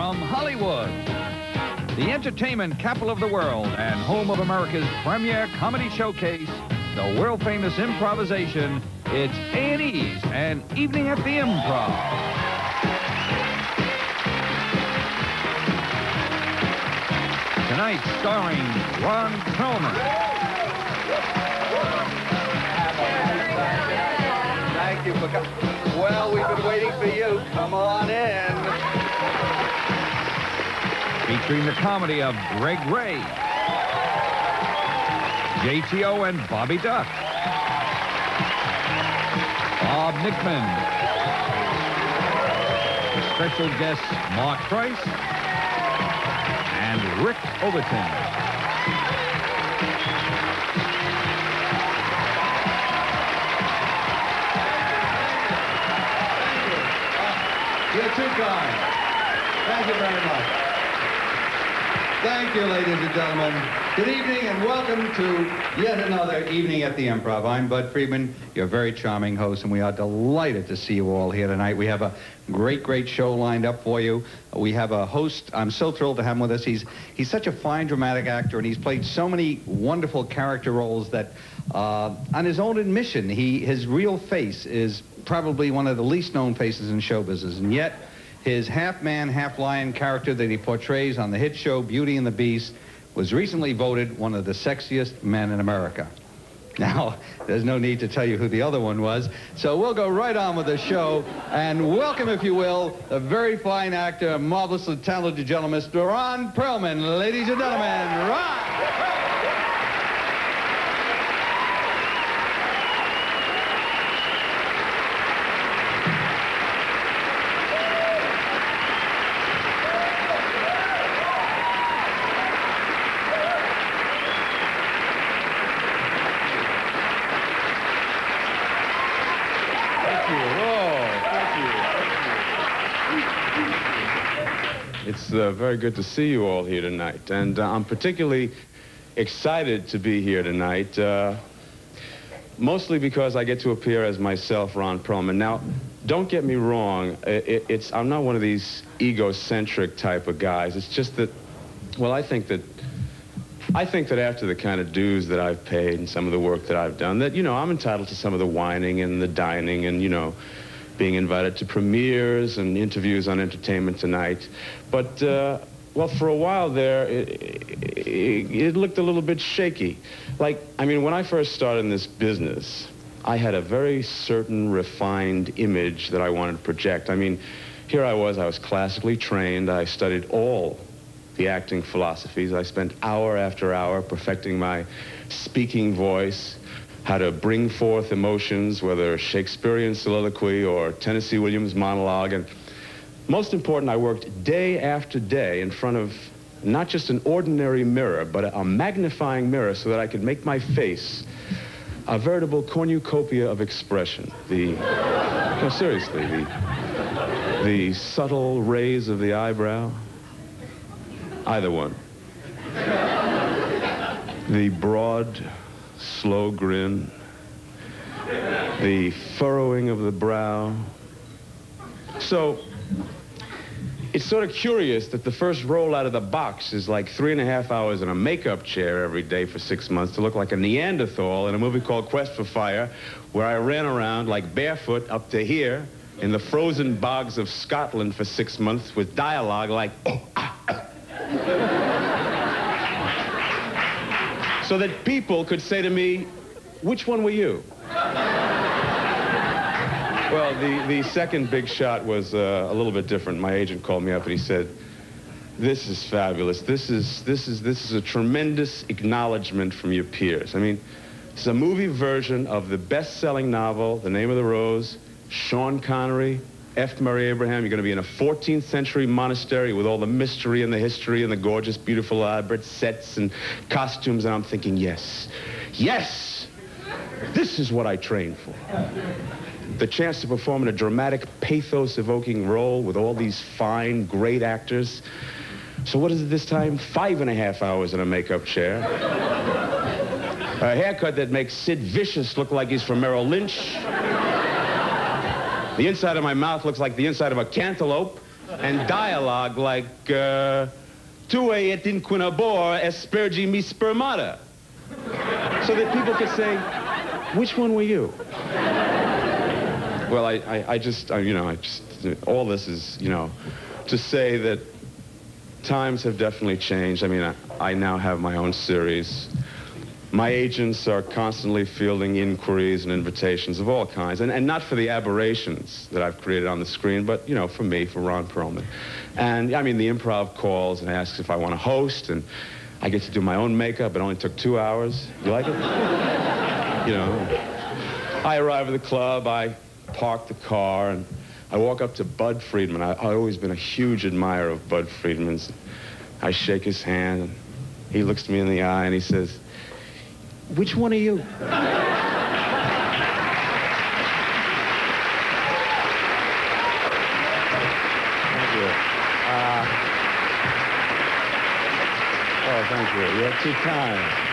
from Hollywood, the entertainment capital of the world and home of America's premier comedy showcase, the world-famous improvisation, it's A&E's An Evening at the Improv. Tonight, starring Ron Perlman. Thank you for coming. Well, we've been waiting for you. Come on in. Featuring the comedy of Greg Ray, JTO and Bobby Duck, Bob Nickman, special guests Mark Price and Rick Overton. You're too kind. Thank you very much. Thank you, ladies and gentlemen. Good evening and welcome to yet another evening at the Improv. I'm Bud Friedman, your very charming host, and we are delighted to see you all here tonight. We have a great show lined up for you. We have a host. I'm so thrilled to have him with us. He's such a fine dramatic actor, and he's played so many wonderful character roles that, on his own admission, his real face is probably one of the least known faces in show business, and yet his half-man, half-lion character that he portrays on the hit show Beauty and the Beast was recently voted one of the sexiest men in America. Now, there's no need to tell you who the other one was, so we'll go right on with the show and welcome, if you will, the very fine actor, marvelously talented gentleman, Mr. Ron Perlman. Ladies and gentlemen, Ron! It's very good to see you all here tonight, and I'm particularly excited to be here tonight, mostly because I get to appear as myself, Ron Perlman. Now, don't get me wrong, I'm not one of these egocentric type of guys. It's just that, well, I think that after the kind of dues that I've paid and some of the work that I've done, that, you know, I'm entitled to some of the whining and the dining and, you know, being invited to premieres and interviews on Entertainment Tonight. But, well, for a while there, it looked a little bit shaky. Like, I mean, when I first started in this business, I had a very certain refined image that I wanted to project. I mean, here I was classically trained. I studied all the acting philosophies. I spent hour after hour perfecting my speaking voice, how to bring forth emotions, whether Shakespearean soliloquy or Tennessee Williams monologue. And most important, I worked day after day in front of not just an ordinary mirror, but a magnifying mirror so that I could make my face a veritable cornucopia of expression. No, seriously, the subtle raise of the eyebrow, either one. The broad, slow grin, the furrowing of the brow. So, it's sort of curious that the first roll out of the box is like 3.5 hours in a makeup chair every day for 6 months to look like a Neanderthal in a movie called Quest for Fire, where I ran around like barefoot up to here in the frozen bogs of Scotland for 6 months with dialogue like, oh, ah, ah. So that people could say to me, which one were you? Well, the second big shot was a little bit different. My agent called me up and he said, this is fabulous. This is a tremendous acknowledgement from your peers. I mean, it's a movie version of the best-selling novel, The Name of the Rose, Sean Connery, F. Murray Abraham. You're going to be in a 14th century monastery with all the mystery and the history and the gorgeous, beautiful, elaborate sets and costumes. And I'm thinking, yes, yes, this is what I trained for. The chance to perform in a dramatic, pathos-evoking role with all these fine, great actors. So what is it this time? 5.5 hours in a makeup chair. A haircut that makes Sid Vicious look like he's from Merrill Lynch. The inside of my mouth looks like the inside of a cantaloupe. and dialogue like, tu et inquinabor aspergi mi spermata. So that people could say, which one were you? Well, all this is, to say that times have definitely changed. I mean, I now have my own series. My agents are constantly fielding inquiries and invitations of all kinds, and not for the aberrations that I've created on the screen, but, for me, for Ron Perlman. And, I mean, the Improv calls and asks if I want to host, and I get to do my own makeup. It only took 2 hours. You like it? I arrive at the club, I park the car, and I walk up to Bud Friedman. I've always been a huge admirer of Bud Friedman's. I shake his hand, and he looks me in the eye, and he says, which one are you? Thank you. Oh, thank you. You're too kind.